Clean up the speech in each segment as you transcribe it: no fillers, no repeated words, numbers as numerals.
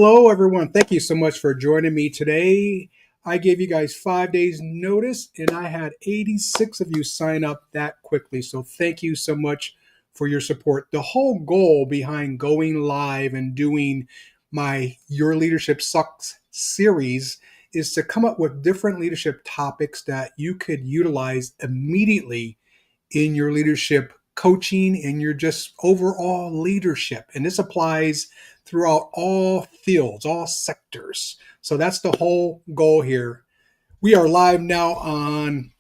Hello, everyone. Thank you so much for joining me today. I gave you guys 5 days notice and I had 86 of you sign up that quickly. So thank you so much for your support. The whole goal behind going live and doing my Your Leadership Sucks series is to come up with different leadership topics that you could utilize immediately in your leadership coaching and your just overall leadership. And this applies throughout all fields, all sectors. So that's the whole goal here. We are live now on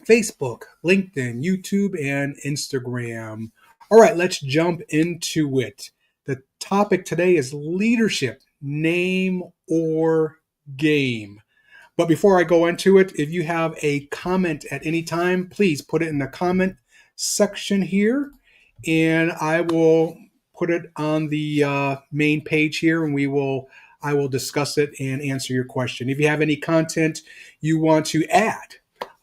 Facebook, LinkedIn, YouTube, and Instagram. All right, let's jump into it. The topic today is leadership, name or game. But before I go into it, if you have a comment at any time, please put it in the comment section here, and I will put it on the main page here, and I will discuss it and answer your question. If you have any content you want to add,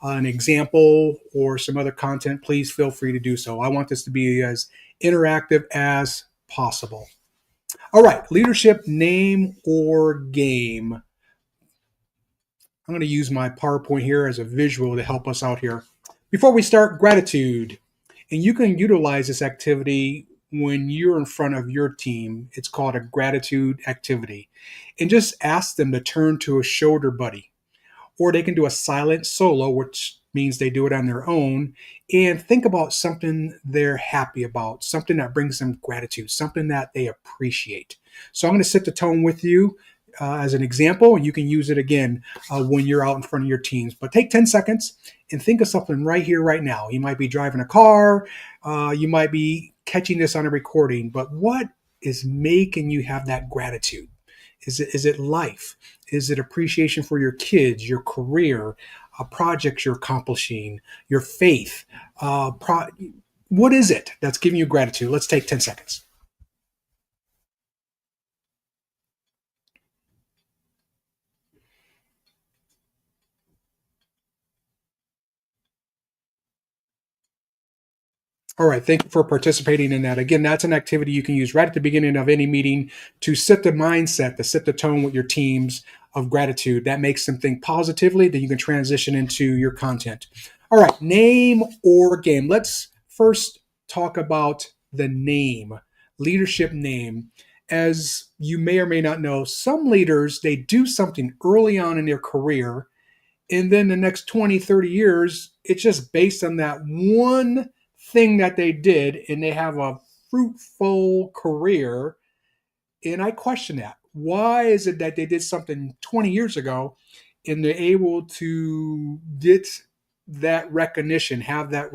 an example or some other content, please feel free to do so. I want this to be as interactive as possible. All right, leadership, name or game. I'm going to use my PowerPoint here as a visual to help us out here. Before we start, gratitude. And you can utilize this activity when you're in front of your team. It's called a gratitude activity. And just ask them to turn to a shoulder buddy. Or they can do a silent solo, which means they do it on their own, and think about something they're happy about, something that brings them gratitude, something that they appreciate. So I'm going to set the tone with you as an example, and you can use it again when you're out in front of your teams. But take 10 seconds and think of something right here, right now. You might be driving a car, you might be catching this on a recording, but what is making you have that gratitude? Is it life? Is it appreciation for your kids, your career, projects you're accomplishing, your faith? What is it that's giving you gratitude? Let's take 10 seconds. All right, thank you for participating in that. Again, that's an activity you can use right at the beginning of any meeting to set the mindset, to set the tone with your teams of gratitude. That makes them think positively, then you can transition into your content. All right, name or game. Let's first talk about the name, leadership name. As you may or may not know, some leaders, they do something early on in their career, and then the next 20, 30 years, it's just based on that one thing that they did, and they have a fruitful career. And I question that. Why is it that they did something 20 years ago and they're able to get that recognition, have that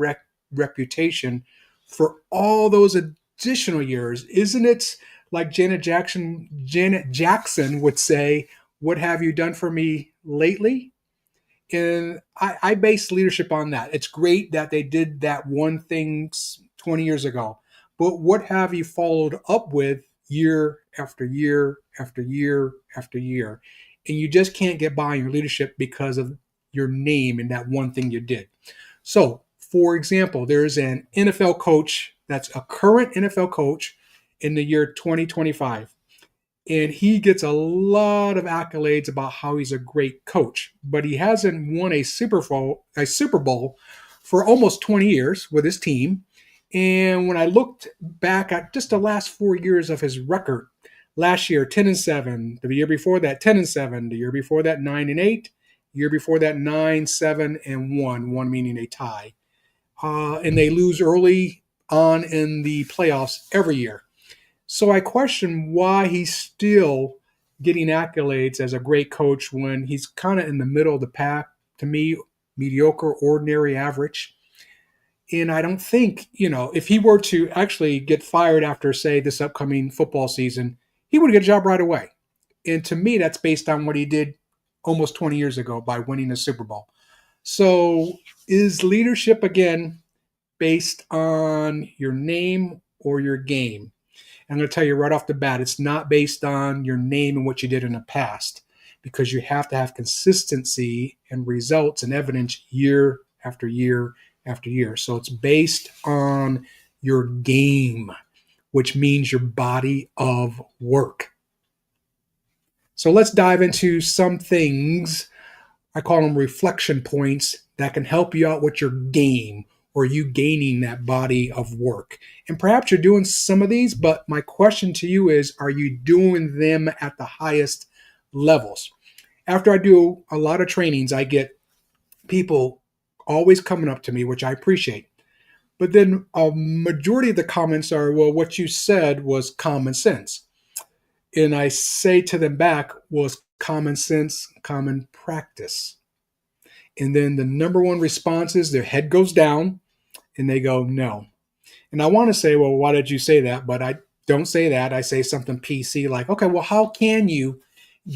reputation for all those additional years? Isn't it like Janet Jackson would say, "What have you done for me lately?" And I base leadership on that. It's great that they did that one thing 20 years ago, but what have you followed up with year after year after year after year? And you just can't get by in your leadership because of your name and that one thing you did. So, for example, there's an NFL coach that's a current NFL coach in the year 2025. And he gets a lot of accolades about how he's a great coach, but he hasn't won a Super Bowl for almost 20 years with his team. And when I looked back at just the last 4 years of his record, last year 10-7, the year before that 10-7, the year before that 9-8, year before that 9-7-1, one meaning a tie, and they lose early on in the playoffs every year. So I question why he's still getting accolades as a great coach when he's kind of in the middle of the pack, to me, mediocre, ordinary, average. And I don't think, if he were to actually get fired after, say, this upcoming football season, he would get a job right away. And to me, that's based on what he did almost 20 years ago by winning the Super Bowl. So is leadership, again, based on your name or your game? I'm going to tell you right off the bat, it's not based on your name and what you did in the past, because you have to have consistency and results and evidence year after year after year. So it's based on your game, which means your body of work. So let's dive into some things. I call them reflection points that can help you out with your game or you gaining that body of work. And perhaps you're doing some of these, but my question to you is, are you doing them at the highest levels? After I do a lot of trainings, I get people always coming up to me, which I appreciate. But then a majority of the comments are, well, what you said was common sense. And I say to them back, was common sense, common practice? And then the number one response is their head goes down and they go, no. And I want to say, well, why did you say that? But I don't say that. I say something PC like, okay, well, how can you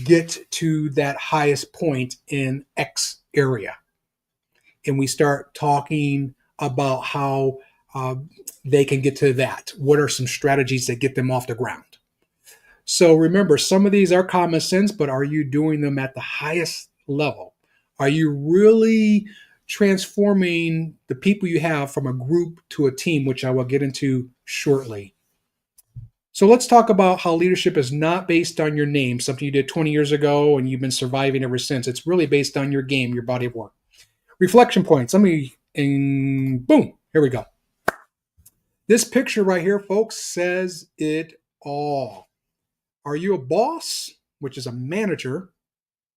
get to that highest point in X area? And we start talking about how they can get to that. What are some strategies that get them off the ground? So remember, some of these are common sense, but are you doing them at the highest level? Are you really transforming the people you have from a group to a team, which I will get into shortly? So let's talk about how leadership is not based on your name, something you did 20 years ago and you've been surviving ever since. It's really based on your game, your body of work. Reflection points. And boom, here we go. This picture right here, folks, says it all. Are you a boss, which is a manager,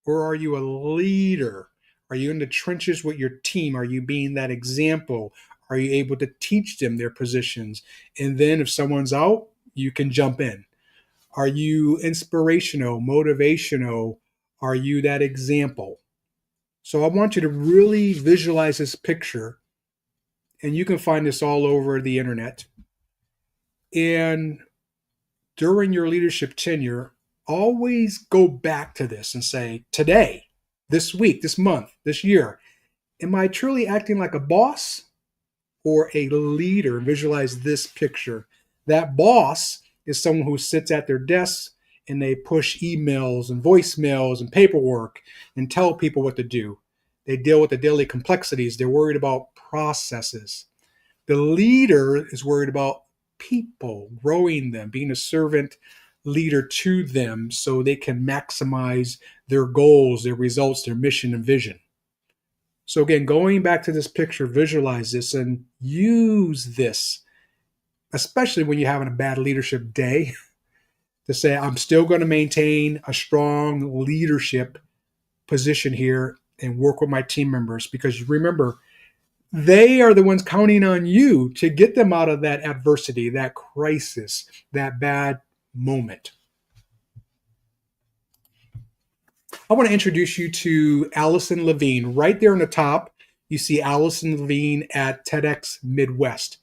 or are you a leader? Are you in the trenches with your team? Are you being that example? Are you able to teach them their positions? And then if someone's out, you can jump in. Are you inspirational, motivational? Are you that example? So I want you to really visualize this picture, and you can find this all over the internet. And during your leadership tenure, always go back to this and say, today, this week, this month, this year, am I truly acting like a boss or a leader? Visualize this picture. That boss is someone who sits at their desk and they push emails and voicemails and paperwork and tell people what to do. They deal with the daily complexities. They're worried about processes. The leader is worried about people, growing them, being a servant leader to them so they can maximize their goals, their results, their mission and vision. So again, going back to this picture, visualize this and use this, especially when you're having a bad leadership day, to say, I'm still going to maintain a strong leadership position here and work with my team members, because remember, they are the ones counting on you to get them out of that adversity, that crisis, that bad moment. I want to introduce you to Allison Levine. Right there on the top, you see Allison Levine at TEDx Midwest.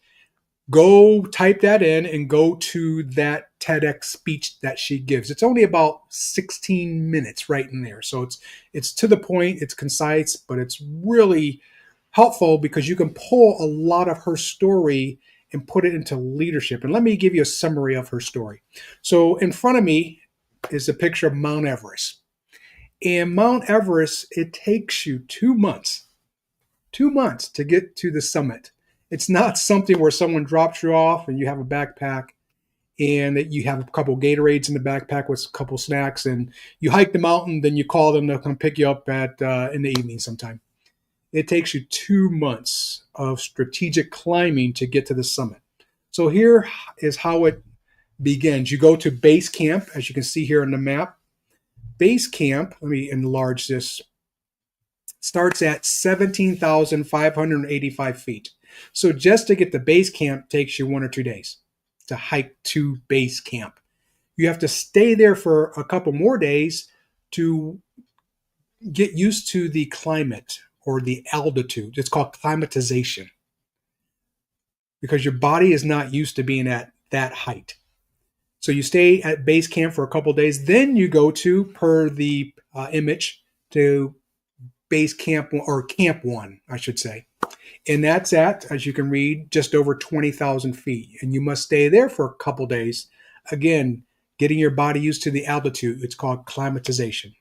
Go type that in and go to that TEDx speech that she gives. It's only about 16 minutes right in there. So it's to the point, it's concise, but it's really helpful because you can pull a lot of her story and put it into leadership. And let me give you a summary of her story. So in front of me is a picture of Mount Everest. And Mount Everest, it takes you 2 months to get to the summit. It's not something where someone drops you off and you have a backpack and that you have a couple Gatorades in the backpack with a couple snacks and you hike the mountain, then you call them to come pick you up at in the evening sometime. It takes you 2 months of strategic climbing to get to the summit. So here is how it begins. You go to base camp, as you can see here on the map. Base camp, let me enlarge this, starts at 17,585 feet. So just to get to base camp takes you 1 or 2 days to hike to base camp. You have to stay there for a couple more days to get used to the climate or the altitude. It's called climatization because your body is not used to being at that height. So you stay at base camp for a couple days. Then you go to, per the image, to base camp or camp 1, I should say. And that's at, as you can read, just over 20,000 feet. And you must stay there for a couple days. Again, getting your body used to the altitude. It's called climatization.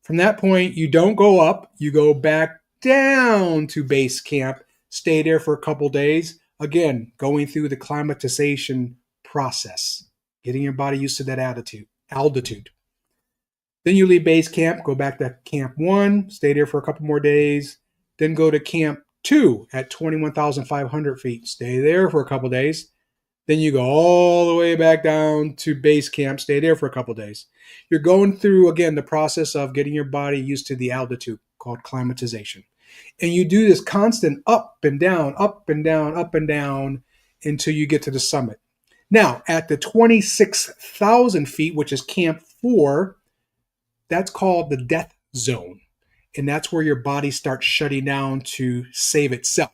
From that point, you don't go up. You go back down to base camp, stay there for a couple days. Again, going through the climatization process, getting your body used to that altitude. Then you leave base camp, go back to camp 1, stay there for a couple more days, then go to camp 2 at 21,500 feet, stay there for a couple days. Then you go all the way back down to base camp, stay there for a couple days. You're going through, again, the process of getting your body used to the altitude called climatization. And you do this constant up and down, up and down, up and down until you get to the summit. Now, at the 26,000 feet, which is camp 4, that's called the death zone. And that's where your body starts shutting down to save itself.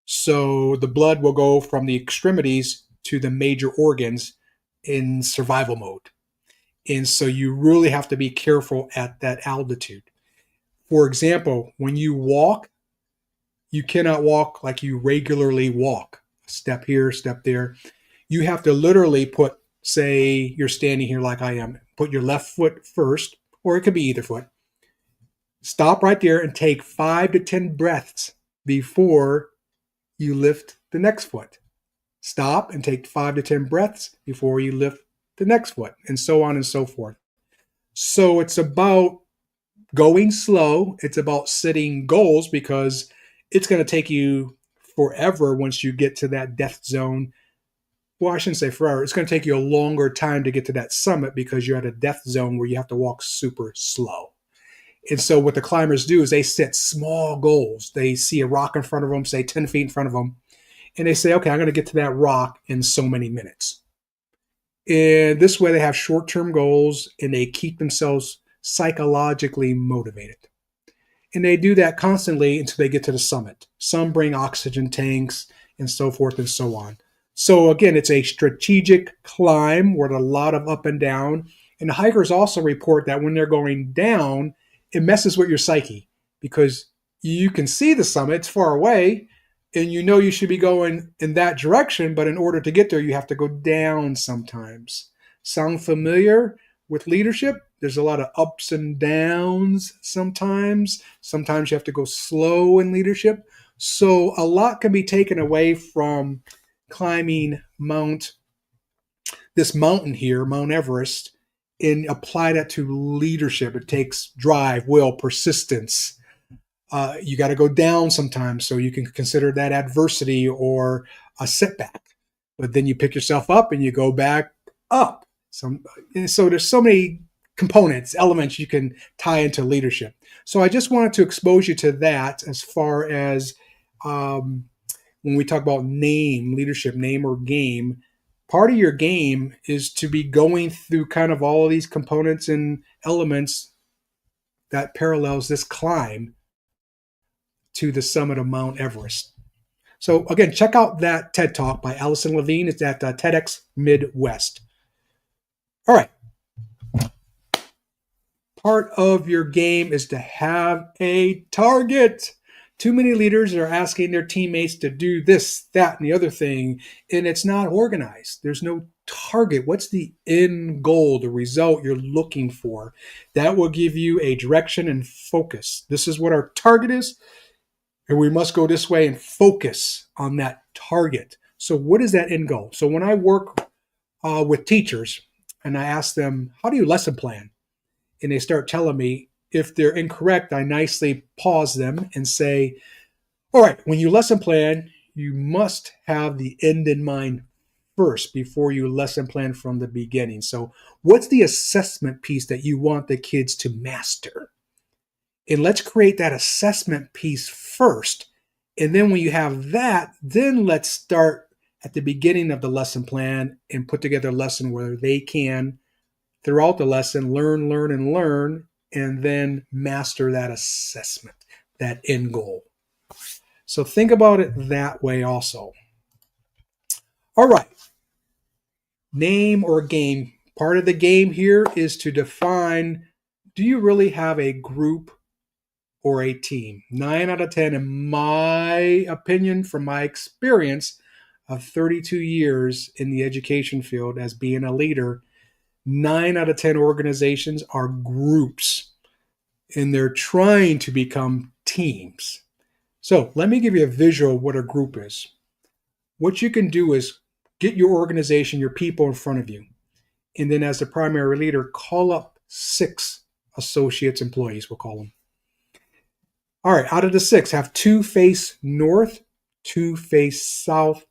So the blood will go from the extremities to the major organs in survival mode. And so you really have to be careful at that altitude. For example, when you walk, you cannot walk like you regularly walk. Step here, step there. You have to literally put, say you're standing here like I am, put your left foot first, or it could be either foot. Stop right there and take 5 to 10 breaths before you lift the next foot. Stop and take 5 to 10 breaths before you lift the next foot, and so on and so forth. So it's about going slow. It's about setting goals, because it's going to take you forever once you get to that death zone. Well, I shouldn't say forever. It's going to take you a longer time to get to that summit because you're at a death zone where you have to walk super slow. And so what the climbers do is they set small goals. They see a rock in front of them, say 10 feet in front of them, and they say, okay, I'm going to get to that rock in so many minutes. And this way they have short-term goals and they keep themselves psychologically motivated. And they do that constantly until they get to the summit. Some bring oxygen tanks and so forth and so on. So again, it's a strategic climb with a lot of up and down. And the hikers also report that when they're going down, it messes with your psyche, because you can see the summit, it's far away, and you know you should be going in that direction, but in order to get there, you have to go down sometimes. Sound familiar with leadership? There's a lot of ups and downs sometimes. Sometimes you have to go slow in leadership. So a lot can be taken away from climbing this mountain here, Mount Everest, and apply that to leadership. It takes drive, will, persistence. You got to go down sometimes, so you can consider that adversity or a setback. But then you pick yourself up and you go back up. So there's so many components, elements you can tie into leadership. So I just wanted to expose you to that as far as when we talk about leadership, name or game. Part of your game is to be going through kind of all of these components and elements that parallels this climb to the summit of Mount Everest. So again, check out that TED Talk by Allison Levine. It's at TEDx Midwest. All right. Part of your game is to have a target. Too many leaders are asking their teammates to do this, that, and the other thing, and it's not organized. There's no target. What's the end goal, the result you're looking for? That will give you a direction and focus. This is what our target is, and we must go this way and focus on that target. So what is that end goal? So when I work with teachers and I ask them, how do you lesson plan? And they start telling me, if they're incorrect, I nicely pause them and say, all right, when you lesson plan, you must have the end in mind first before you lesson plan from the beginning. So what's the assessment piece that you want the kids to master? And let's create that assessment piece first. And then when you have that, then let's start at the beginning of the lesson plan and put together a lesson where they can, throughout the lesson, learn, and then master that assessment, that end goal. So think about it that way also. All right. Name or game. Part of the game here is to define, do you really have a group or a team? 9 out of 10, in my opinion, from my experience of 32 years in the education field as being a leader, 9 out of 10 organizations are groups, and they're trying to become teams. So let me give you a visual of what a group is. What you can do is get your organization, your people in front of you, and then as the primary leader, call up 6 associates, employees, we'll call them. All right, out of the 6, have 2 face north, 2 face south,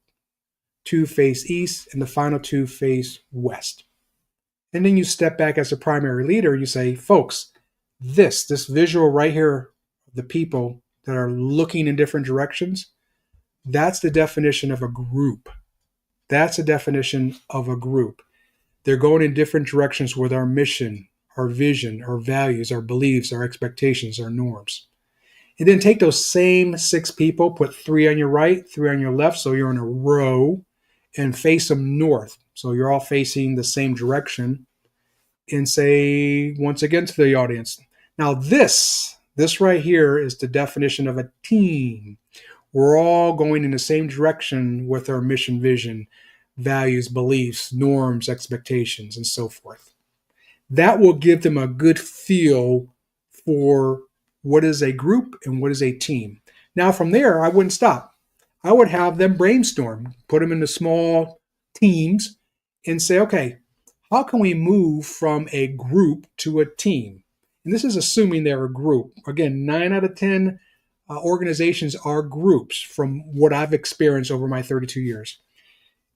2 face east, and the final 2 face west. And then you step back as a primary leader and you say, folks, this visual right here, the people that are looking in different directions, that's the definition of a group. That's a definition of a group. They're going in different directions with our mission, our vision, our values, our beliefs, our expectations, our norms. And then take those same 6 people, put 3 on your right, 3 on your left, so you're in a row, and face them north. So you're all facing the same direction. And say, once again to the audience, now this right here is the definition of a team. We're all going in the same direction with our mission, vision, values, beliefs, norms, expectations, and so forth. That will give them a good feel for what is a group and what is a team. Now, from there, I wouldn't stop. I would have them brainstorm, put them into small teams, and say, okay, how can we move from a group to a team? And this is assuming they're a group. Again, 9 out of 10 organizations are groups from what I've experienced over my 32 years.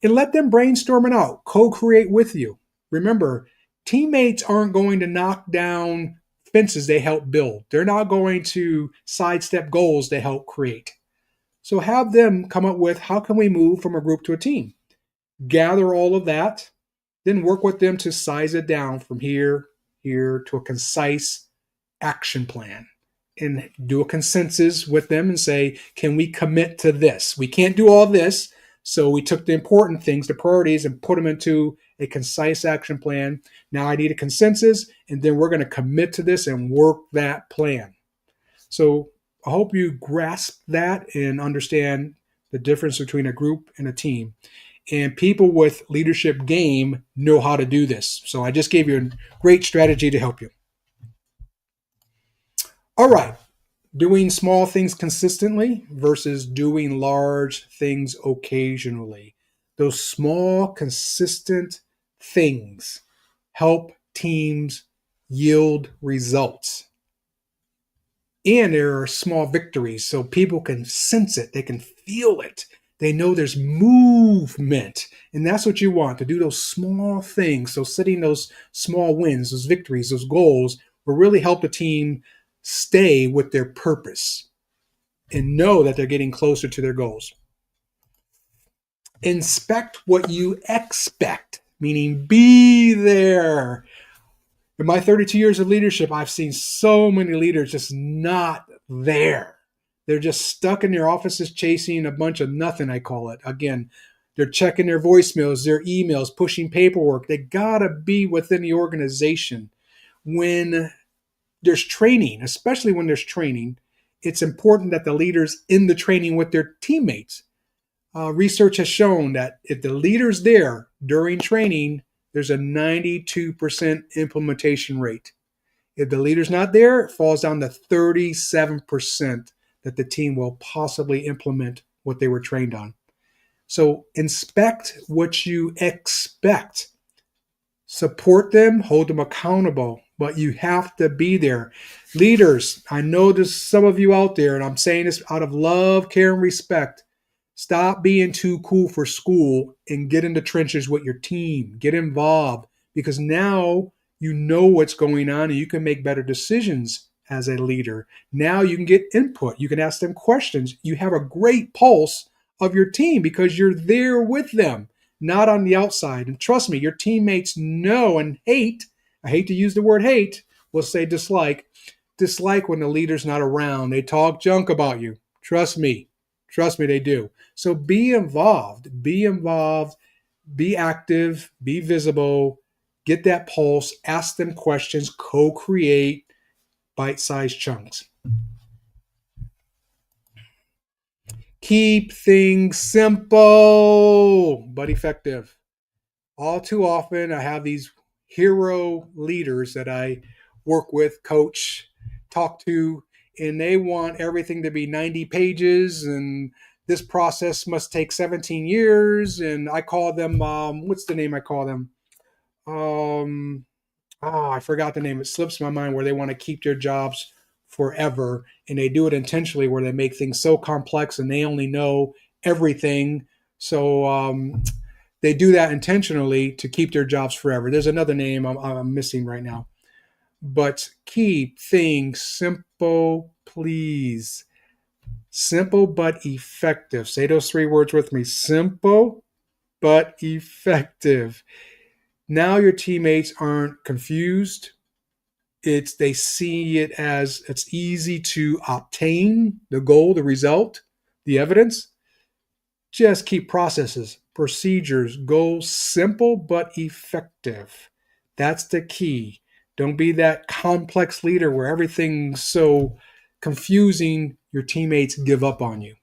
And let them brainstorm it out, co-create with you. Remember, teammates aren't going to knock down fences they help build. They're not going to sidestep goals they help create. So have them come up with, how can we move from a group to a team? Gather all of that, then work with them to size it down from here to a concise action plan. And do a consensus with them and say, can we commit to this? We can't do all this. So we took the important things, the priorities, and put them into a concise action plan. Now I need a consensus, and then we're going to commit to this and work that plan. So I hope you grasp that and understand the difference between a group and a team. And people with leadership game know how to do this. So I just gave you a great strategy to help you. All right. Doing small things consistently versus doing large things occasionally. Those small, consistent things help teams yield results. And there are small victories, so people can sense it. They can feel it. They know there's movement. And that's what you want, to do those small things. So setting those small wins, those victories, those goals will really help the team stay with their purpose and know that they're getting closer to their goals. Inspect what you expect, meaning be there. In my 32 years of leadership, I've seen so many leaders just not there. They're just stuck in their offices chasing a bunch of nothing, I call it. Again, they're checking their voicemails, their emails, pushing paperwork. They gotta be within the organization. When there's training, especially when there's training, it's important that the leader's in the training with their teammates. Research has shown that if the leader's there during training, there's a 92% implementation rate. If the leader's not there, it falls down to 37% that the team will possibly implement what they were trained on. So inspect what you expect. Support them, hold them accountable, but you have to be there. Leaders, I know there's some of you out there, and I'm saying this out of love, care, and respect. Stop being too cool for school and get in the trenches with your team. Get involved, because now you know what's going on and you can make better decisions as a leader. Now you can get input. You can ask them questions. You have a great pulse of your team because you're there with them, not on the outside. And trust me, your teammates know and hate. I hate to use the word hate. We'll say dislike. Dislike when the leader's not around. They talk junk about you. Trust me. Trust me, they do. So be involved. Be involved. Be active. Be visible. Get that pulse. Ask them questions. Co-create bite-sized chunks. Keep things simple but effective. All too often, I have these hero leaders that I work with, coach, talk to, and they want everything to be 90 pages, and this process must take 17 years. And I call them, what's the name I call them? Oh, I forgot the name. It slips my mind, where they want to keep their jobs forever, and they do it intentionally, where they make things so complex and they only know everything. So they do that intentionally to keep their jobs forever. There's another name I'm missing right now. But keep things simple, please. Simple but effective. Say those three words with me. Simple but effective. Now your teammates aren't confused. They see it as it's easy to obtain the goal, the result, the evidence. Just keep processes, procedures, goals simple but effective. That's the key. Don't be that complex leader where everything's so confusing, your teammates give up on you.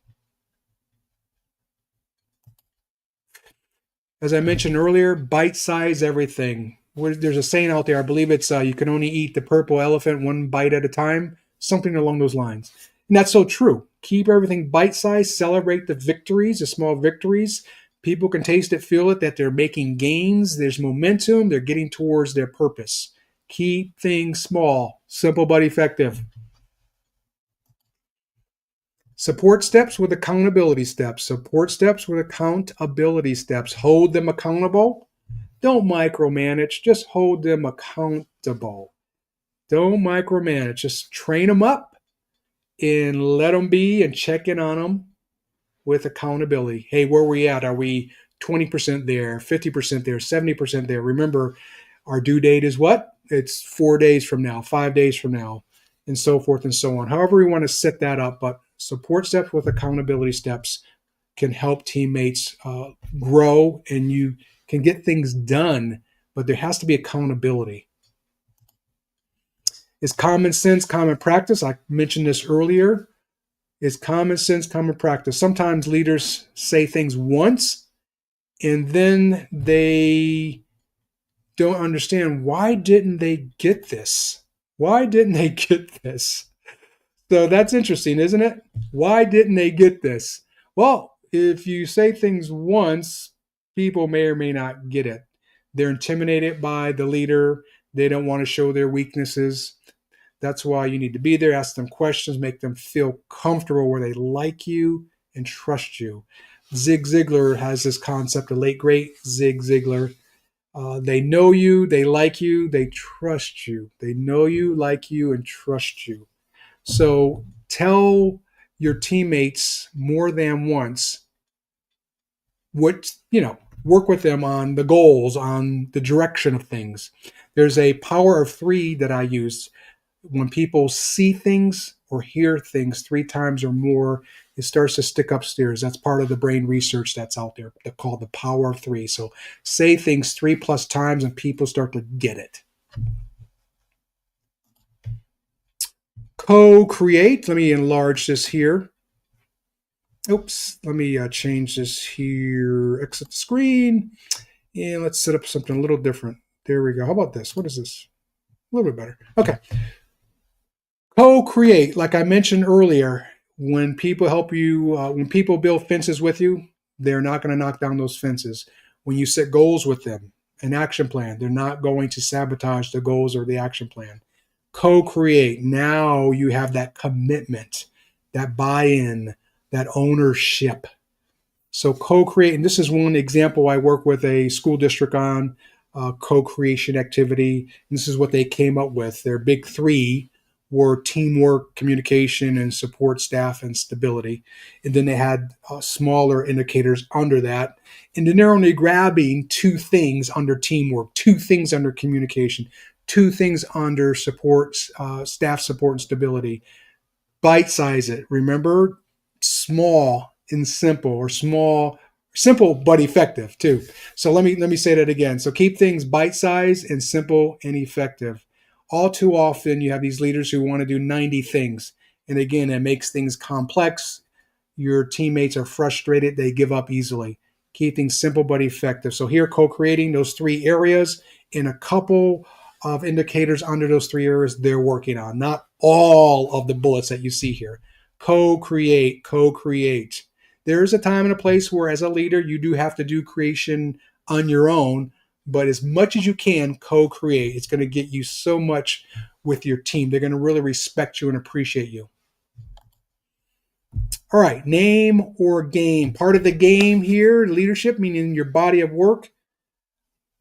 As I mentioned earlier, bite size everything. There's a saying out there, I believe it's you can only eat the purple elephant one bite at a time, something along those lines. And that's so true. Keep everything bite sized, celebrate the victories, the small victories. People can taste it, feel it, that they're making gains, there's momentum, they're getting towards their purpose. Keep things small, simple but effective. Support steps with accountability steps. Support steps with accountability steps. Hold them accountable. Don't micromanage, just hold them accountable. Don't micromanage, just train them up and let them be and check in on them with accountability. Hey, where are we at? Are we 20% there, 50% there, 70% there? Remember, our due date is what? It's 4 days from now, 5 days from now, and so forth and so on. However, we want to set that up, but support steps with accountability steps can help teammates grow, and you can get things done, but there has to be accountability. Is common sense common practice? I mentioned this earlier. Is common sense common practice? Sometimes leaders say things once and then they don't understand, why didn't they get this? Why didn't they get this? So that's interesting, isn't it? Why didn't they get this? Well, if you say things once, people may or may not get it. They're intimidated by the leader. They don't want to show their weaknesses. That's why you need to be there, ask them questions, make them feel comfortable where they like you and trust you. Zig Ziglar has this concept, the late great Zig Ziglar. They know you, they like you, they trust you. They know you, like you, and trust you. So tell your teammates more than once work with them on the goals, on the direction of things. There's a power of three that I use. When people see things or hear things three times or more, it starts to stick upstairs. That's part of the brain research that's out there, called the power of three. So say things 3+ times and people start to get it. Co-create. Let me enlarge this here. Oops. Let me change this here. Exit the screen. And let's set up something a little different. There we go. How about this? What is this? A little bit better. Okay. Co-create, like I mentioned earlier, when people help you, when people build fences with you, they're not going to knock down those fences. When you set goals with them, an action plan, they're not going to sabotage the goals or the action plan. Co-create. Now you have that commitment, that buy-in, that ownership. So co-create, and this is one example I work with a school district on, co-creation activity. And this is what they came up with. Their big three were teamwork, communication, and support staff and stability. And then they had smaller indicators under that. And then they're only grabbing 2 things under teamwork, 2 things under communication, 2 things under support, staff support and stability. Bite size it. Remember, small and simple, or simple but effective too. So let me say that again. So keep things bite sized and simple and effective. All too often you have these leaders who want to do 90 things. And again, it makes things complex. Your teammates are frustrated. They give up easily. Keep things simple but effective. So here, co-creating those 3 areas in a couple of indicators under those 3 areas they're working on. Not all of the bullets that you see here. Co-create, co-create. There is a time and a place where, as a leader, you do have to do creation on your own, but as much as you can, co-create. It's going to get you so much with your team. They're going to really respect you and appreciate you. All right, name or game. Part of the game here, leadership, meaning your body of work.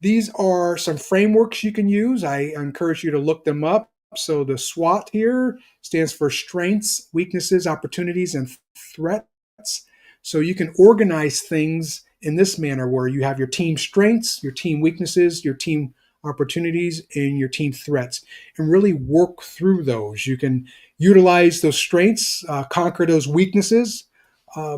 These are some frameworks you can use. I encourage you to look them up. So the SWOT here stands for strengths, weaknesses, opportunities, and threats. So you can organize things in this manner where you have your team strengths, your team weaknesses, your team opportunities, and your team threats, and really work through those. You can utilize those strengths, conquer those weaknesses,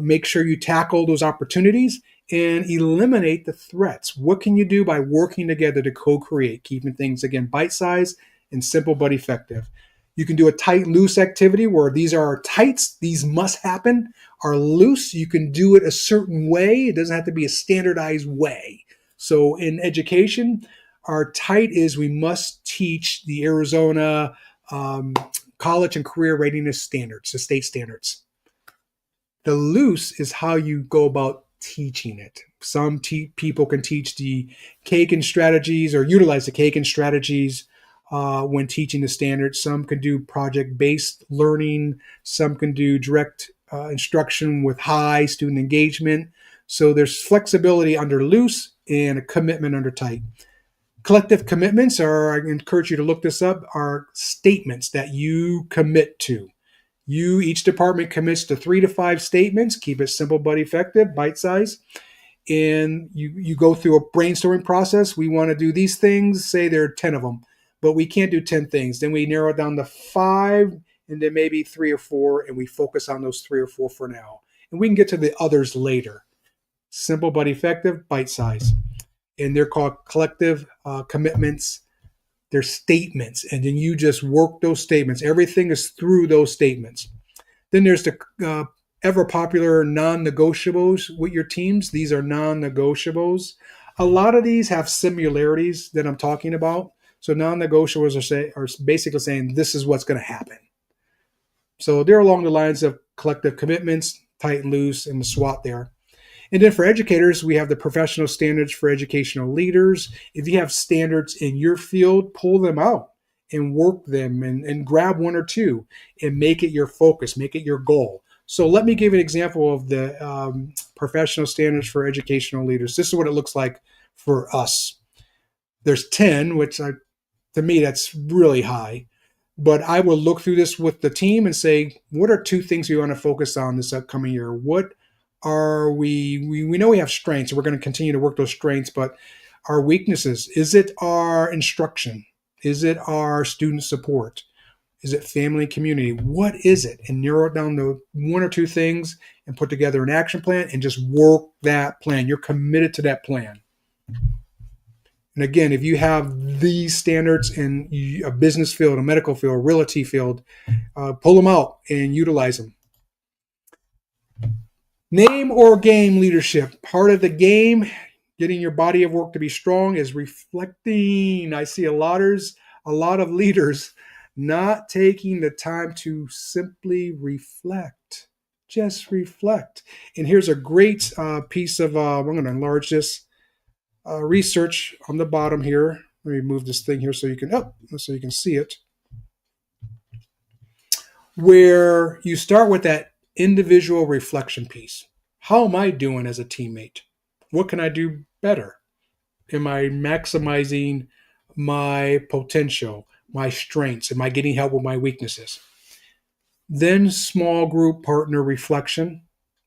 make sure you tackle those opportunities, and eliminate the threats. What can you do by working together to co-create, keeping things, again, bite-sized and simple but effective? You can do a tight, loose activity where these are our tights, these must happen. Are loose, you can do it a certain way. It doesn't have to be a standardized way. So in education, our tight is we must teach the Arizona college and career readiness standards, the state standards. The loose is how you go about teaching it. Some people can teach the Kagan strategies or utilize the Kagan strategies when teaching the standards. Some can do project-based learning. Some can do direct instruction with high student engagement. So there's flexibility under loose and a commitment under tight. Collective commitments are, I encourage you to look this up, are statements that you commit to. Each department commits to 3 to 5 statements. Keep it simple but effective, bite-sized. And you go through a brainstorming process. We want to do these things. Say there are 10 of them, but we can't do 10 things. Then we narrow it down to 5, and then maybe 3 or 4, and we focus on those 3 or 4 for now. And we can get to the others later. Simple but effective, bite-sized. And they're called collective commitments. They're statements, and then you just work those statements. Everything is through those statements. Then there's the ever popular non-negotiables with your teams. These are non-negotiables. A lot of these have similarities that I'm talking about. So non-negotiables are basically saying this is what's going to happen. So they're along the lines of collective commitments, tight and loose, and the SWOT there. And then for educators, we have the professional standards for educational leaders. If you have standards in your field, pull them out and work them and grab 1 or 2 and make it your focus, make it your goal. So let me give an example of the professional standards for educational leaders. This is what it looks like for us. There's 10, which to me, that's really high. But I will look through this with the team and say, what are 2 things we want to focus on this upcoming year? What are we know we have strengths, and we're going to continue to work those strengths, but our weaknesses, is it our instruction? Is it our student support? Is it family and community? What is it? And narrow it down to 1 or 2 things and put together an action plan and just work that plan. You're committed to that plan. And again, if you have these standards in a business field, a medical field, a realty field, pull them out and utilize them. Name or game leadership. Part of the game, getting your body of work to be strong, is reflecting. I see a lot of leaders not taking the time to simply reflect. Just reflect. And here's a great piece of, I'm going to enlarge this, research on the bottom here. Let me move this thing here so you can see it. Where you start with that individual reflection piece. How am I doing as a teammate? What can I do better? Am I maximizing my potential, my strengths? Am I getting help with my weaknesses? Then small group partner reflection,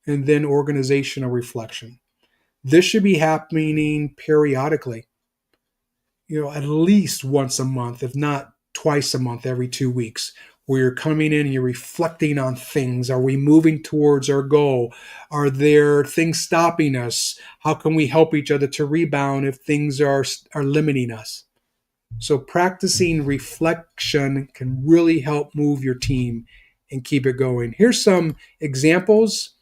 and then organizational reflection. This should be happening periodically, at least once a month, if not twice a month, every 2 weeks, where you're coming in and you're reflecting on things. Are we moving towards our goal? Are there things stopping us? How can we help each other to rebound if things are limiting us? So practicing reflection can really help move your team and keep it going. Here's some examples.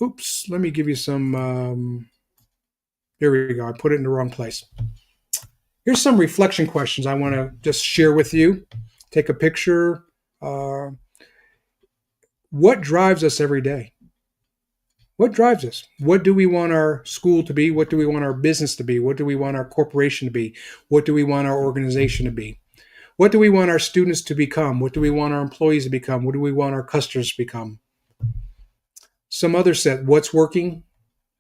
Oops, let me give you some. There we go. I put it in the wrong place. Here's some reflection questions I want to just share with you. Take a picture. What drives us every day? What drives us? What do we want our school to be? What do we want our business to be? What do we want our corporation to be? What do we want our organization to be? What do we want our students to become? What do we want our employees to become? What do we want our customers to become? Some other set. What's working?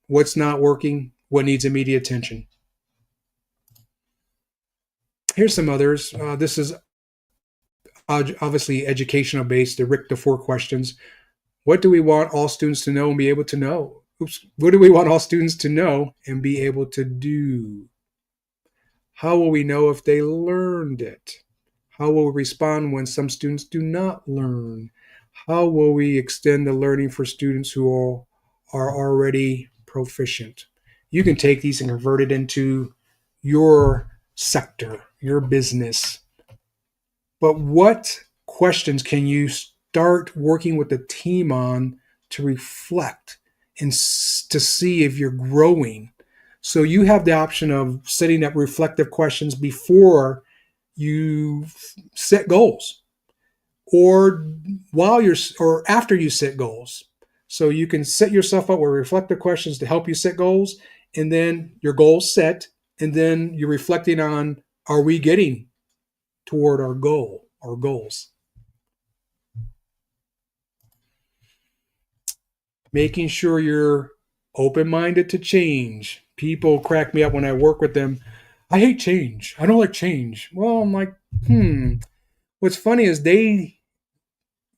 What's not working? What needs immediate attention? Here's some others. This is obviously educational based. The 4 questions. What do we want all students to know and be able to know? Oops. What do we want all students to know and be able to do? How will we know if they learned it? How will we respond when some students do not learn? How will we extend the learning for students who are already proficient? You can take these and convert it into your sector, your business. But what questions can you start working with the team on to reflect and to see if you're growing? So you have the option of setting up reflective questions before you set goals, or or after you set goals. So you can set yourself up with reflective questions to help you set goals, and then your goals set, and then you're reflecting on, are we getting toward our goals? Making sure you're open-minded to change. People crack me up when I work with them. I hate change. I don't like change. Well, I'm like, What's funny is they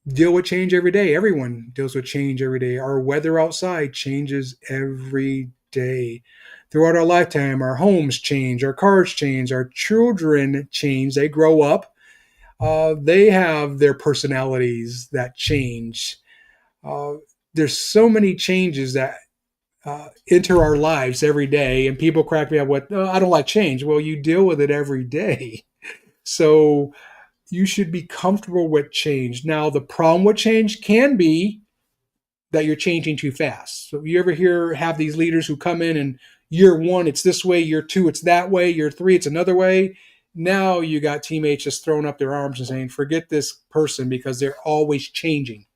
deal with change every day. Everyone deals with change every day. Our weather outside changes every day. Throughout our lifetime, our homes change, our cars change, our children change. They grow up. They have their personalities that change. There's so many changes that enter our lives every day, and people crack me up with, oh, I don't like change. Well, you deal with it every day. So you should be comfortable with change. Now, the problem with change can be that you're changing too fast. So you ever have these leaders who come in and year 1, it's this way, year 2, it's that way, year 3, it's another way. Now you got teammates just throwing up their arms and saying, forget this person because they're always changing.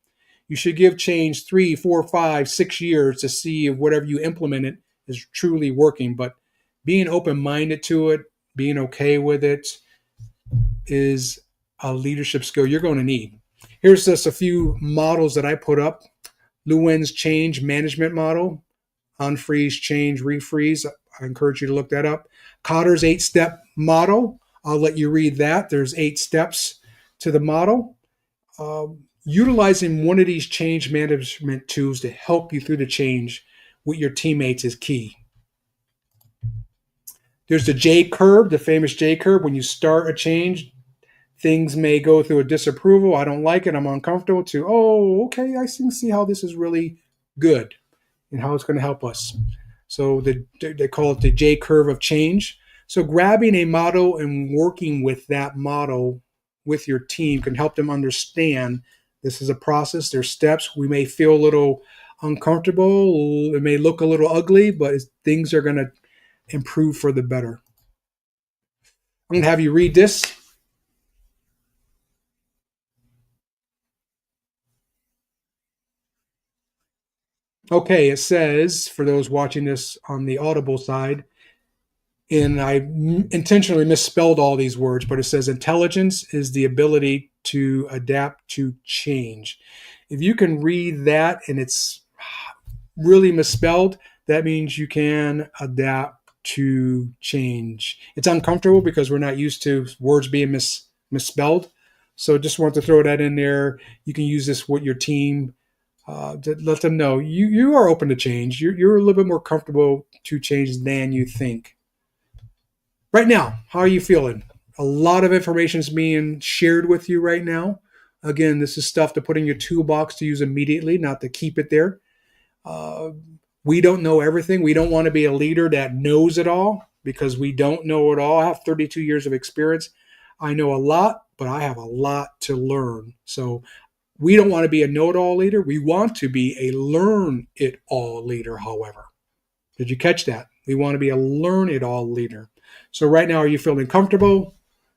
You should give change 3, 4, 5, 6 years to see if whatever you implemented is truly working. But being open-minded to it, being okay with it, is a leadership skill you're going to need. Here's just a few models that I put up. Lewin's change management model, unfreeze, change, refreeze. I encourage you to look that up. Cotter's 8-step model. I'll let you read that. There's 8 steps to the model. Utilizing one of these change management tools to help you through the change with your teammates is key. There's the J curve, the famous J curve. When you start a change, things may go through a disapproval. I don't like it. I'm uncomfortable. To, oh, okay, I can see how this is really good and how it's going to help us. So they call it the J curve of change. So grabbing a model and working with that model with your team can help them understand this is a process. There's steps. We may feel a little uncomfortable. It may look a little ugly, but things are going to improve for the better. I'm going to have you read this. Okay, it says, for those watching this on the Audible side, and I intentionally misspelled all these words, but it says intelligence is the ability to adapt to change. If you can read that and it's really misspelled, that means you can adapt to change. It's uncomfortable because we're not used to words being misspelled. So just want to throw that in there. You can use this with your team. To let them know you are open to change. You're a little bit more comfortable to change than you think. Right now, how are you feeling? A lot of information is being shared with you right now. Again, this is stuff to put in your toolbox to use immediately, not to keep it there. We don't know everything. We don't want to be a leader that knows it all, because we don't know it all. I have 32 years of experience. I know a lot, but I have a lot to learn. So we don't want to be a know-it-all leader. We want to be a learn-it-all leader, however. Did you catch that? We want to be a learn-it-all leader. So right now, are you feeling comfortable?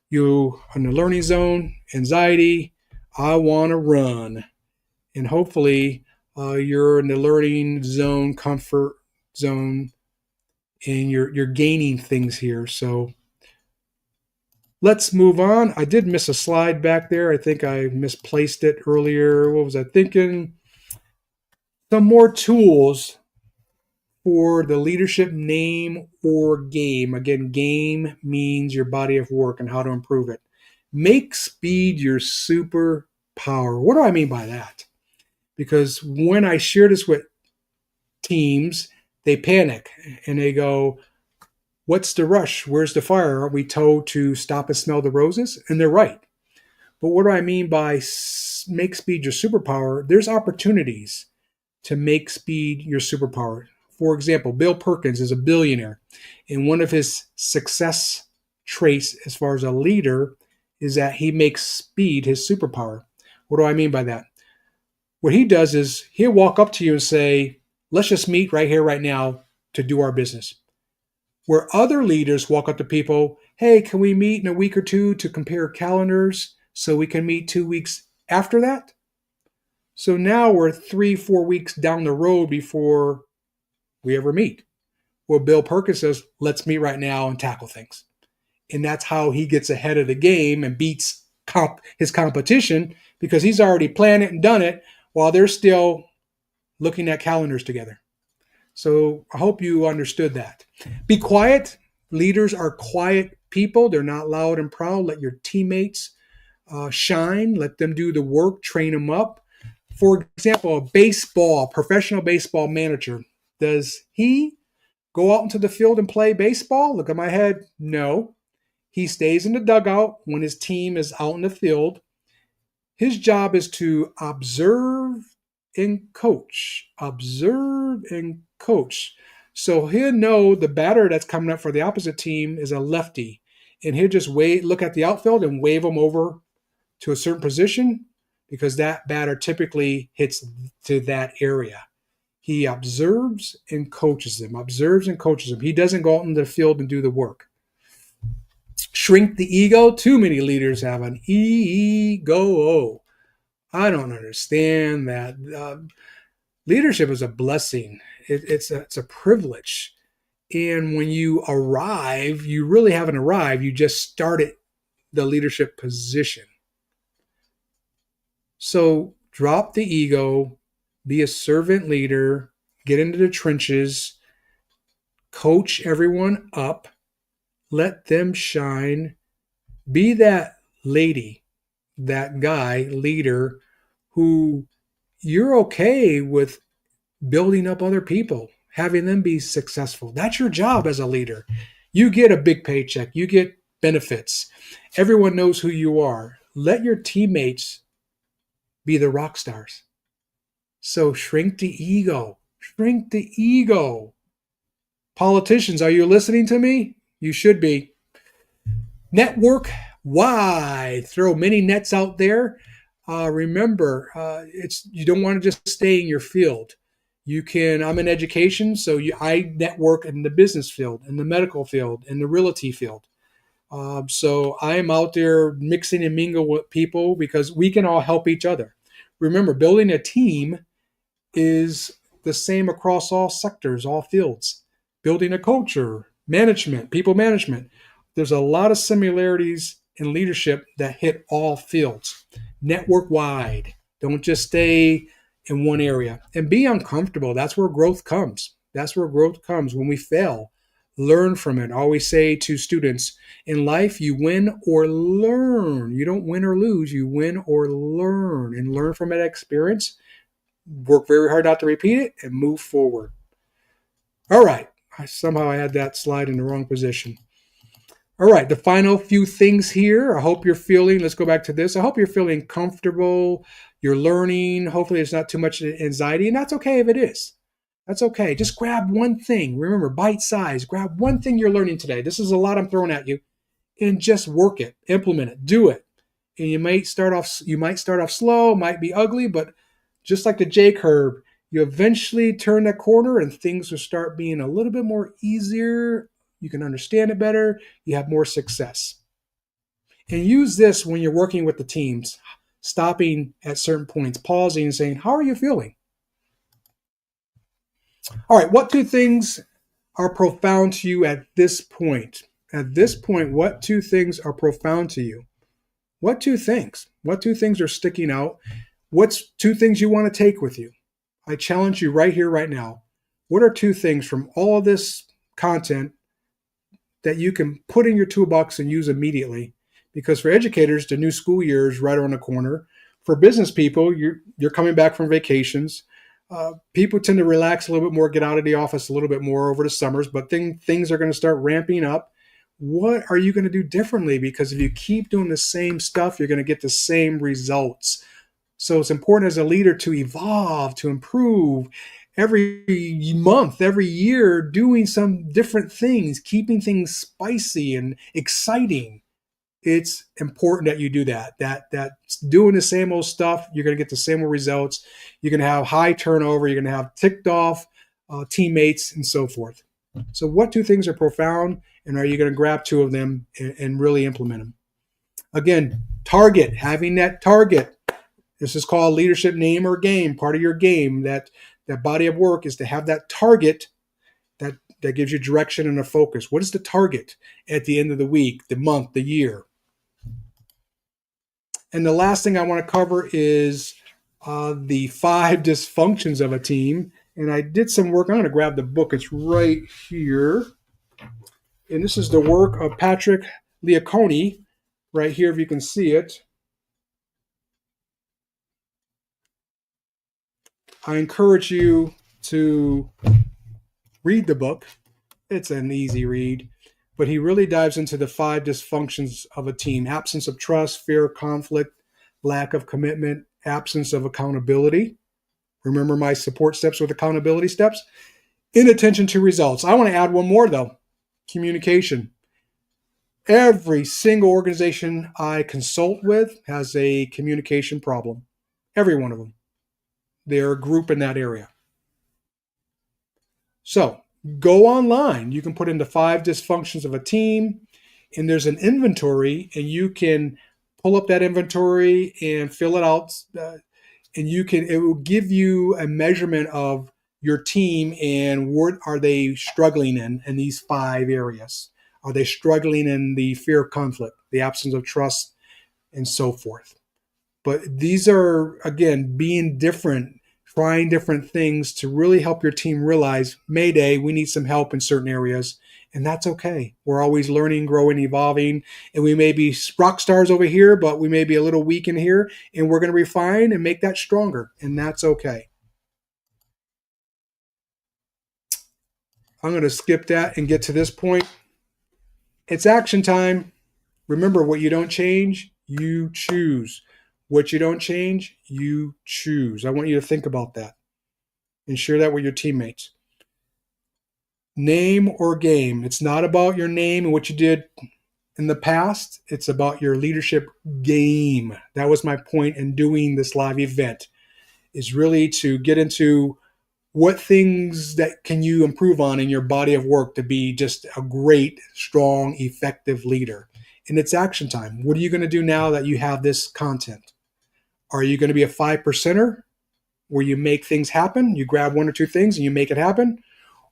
You in the learning zone, anxiety? I want to run. And hopefully, You're in the learning zone, comfort zone, and you're gaining things here. So let's move on. I did miss a slide back there. I think I misplaced it earlier. What was I thinking? Some more tools for the leadership name or game. Again, game means your body of work and how to improve it. Make speed your superpower. What do I mean by that? Because when I share this with teams, they panic and they go, "What's the rush? Where's the fire? Aren't we told to stop and smell the roses?" And they're right. But what do I mean by make speed your superpower? There's opportunities to make speed your superpower. For example, Bill Perkins is a billionaire, and one of his success traits as far as a leader is that he makes speed his superpower. What do I mean by that? What he does is he'll walk up to you and say, "Let's just meet right here, right now to do our business." Where other leaders walk up to people, "Hey, can we meet in a week or two to compare calendars so we can meet 2 weeks after that?" So now we're 3, 4 weeks down the road before we ever meet. Well, Bill Perkins says, "Let's meet right now and tackle things." And that's how he gets ahead of the game and beats his competition, because he's already planned it and done it while they're still looking at calendars together. So I hope you understood that. Be quiet. Leaders are quiet people. They're not loud and proud. Let your teammates shine. Let them do the work. Train them up. For example, professional baseball manager, does he go out into the field and play baseball? Look at my head. No. He stays in the dugout when his team is out in the field. His job is to observe and coach. Observe and coach. So he'll know the batter that's coming up for the opposite team is a lefty. And he'll just look at the outfield and wave them over to a certain position, because that batter typically hits to that area. He observes and coaches them, observes and coaches them. He doesn't go out in the field and do the work. Shrink the ego. Too many leaders have an ego. I don't understand that. Leadership is a blessing. It's a privilege. And when you arrive, you really haven't arrived. You just started the leadership position. So drop the ego, be a servant leader, get into the trenches, coach everyone up, let them shine, be that lady, that guy, leader, who you're okay with building up other people, having them be successful. That's your job as a leader. You get a big paycheck, you get benefits. Everyone knows who you are. Let your teammates be the rock stars. So shrink the ego. Shrink the ego. Politicians, are you listening to me? You should be. Network wide. Throw many nets out there. Remember, you don't want to just stay in your field. You can. I'm in education, so I network in the business field, in the medical field, in the realty field. So I'm out there mixing and mingling with people because we can all help each other. Remember, building a team is the same across all sectors, all fields. Building a culture, management, people management. There's a lot of similarities in leadership that hit all fields. Network wide. Don't just stay in one area. And be uncomfortable. That's where growth comes. That's where growth comes. When we fail, learn from it. I always say to students, in life, you win or learn. You don't win or lose. You win or learn. And learn from that experience. Work very hard not to repeat it and move forward. All right. Somehow I had that slide in the wrong position. All right. The final few things here. I hope you're feeling, let's go back to this. I hope you're feeling comfortable. You're learning. Hopefully it's not too much anxiety. And that's okay if it is. That's okay. Just grab one thing. Remember, bite size. Grab one thing you're learning today. This is a lot I'm throwing at you. And just work it. Implement it. Do it. And you might start off slow, might be ugly, but just like the J curve, you eventually turn that corner and things will start being a little bit more easier. You can understand it better. You have more success. And use this when you're working with the teams, stopping at certain points, pausing and saying, "How are you feeling? All right, what two things are profound to you at this point? At this point, what two things are profound to you? What two things? What two things are sticking out? What's two things you want to take with you? I challenge you right here, right now. What are two things from all of this content that you can put in your toolbox and use immediately? Because for educators, the new school year is right around the corner. For business people, you're coming back from vacations. People tend to relax a little bit more, get out of the office a little bit more over the summers, but things are going to start ramping up. What are you going to do differently? Because if you keep doing the same stuff, you're going to get the same results. So it's important as a leader to evolve, to improve every month, every year, doing some different things, keeping things spicy and exciting. It's important that you do that. That doing the same old stuff, you're going to get the same old results. You're going to have high turnover. You're going to have ticked off teammates and so forth. So, what two things are profound, and are you going to grab two of them and really implement them? Again, target, having that target. This is called leadership name or game. Part of your game, that body of work, is to have that target that gives you direction and a focus. What is the target at the end of the week, the month, the year? And the last thing I want to cover is the 5 dysfunctions of a team. And I did some work. I'm going to grab the book. It's right here. And this is the work of Patrick Lencioni, right here, if you can see it. I encourage you to read the book. It's an easy read, but he really dives into the 5 dysfunctions of a team: absence of trust, fear of conflict, lack of commitment, absence of accountability. Remember my support steps with accountability steps? Inattention to results. I want to add one more though: communication. Every single organization I consult with has a communication problem. Every one of them. They're a group in that area. So go online. You can put in the 5 dysfunctions of a team, and there's an inventory, and you can pull up that inventory and fill it out. And it will give you a measurement of your team and what are they struggling in these 5 areas. Are they struggling in the fear of conflict, the absence of trust, and so forth? But these are, again, being different, trying different things to really help your team realize, Mayday, we need some help in certain areas. And that's okay. We're always learning, growing, evolving. And we may be rock stars over here, but we may be a little weak in here. And we're going to refine and make that stronger. And that's okay. I'm going to skip that and get to this point. It's action time. Remember, what you don't change, you choose. What you don't change, you choose. I want you to think about that and share that with your teammates. Name or game. It's not about your name and what you did in the past. It's about your leadership game. That was my point in doing this live event, is really to get into what things that can you improve on in your body of work to be just a great, strong, effective leader. And it's action time. What are you going to do now that you have this content? Are you going to be a 5%er where you make things happen? You grab 1 or 2 things and you make it happen?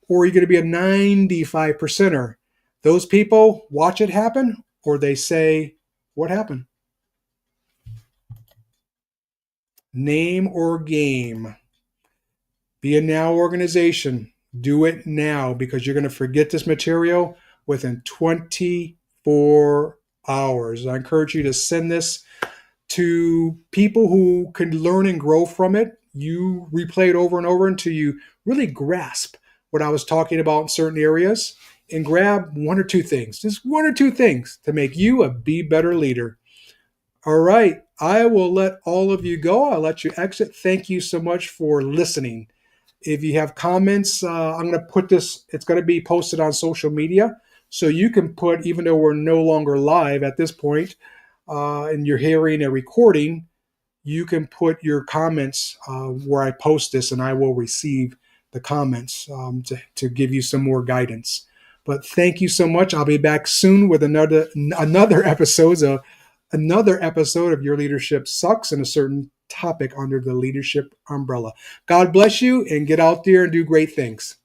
Or are you going to be a 95%er? Those people watch it happen, or they say, what happened? Name or game. Be a now organization. Do it now, because you're going to forget this material within 24 hours. I encourage you to send this to people who can learn and grow from it. You replay it over and over until you really grasp what I was talking about in certain areas, and grab 1 or 2 things, just 1 or 2 things to make you a be better leader. All right. I will let all of you go. I'll let you exit. Thank you so much for listening. If you have comments, I'm going to put this, it's going to be posted on social media. So you can put, even though we're no longer live at this point, and you're hearing a recording, you can put your comments where I post this, and I will receive the comments to give you some more guidance. But thank you so much. I'll be back soon with another episode another episode of Your Leadership Sucks in a certain topic under the leadership umbrella. God bless you, and get out there and do great things.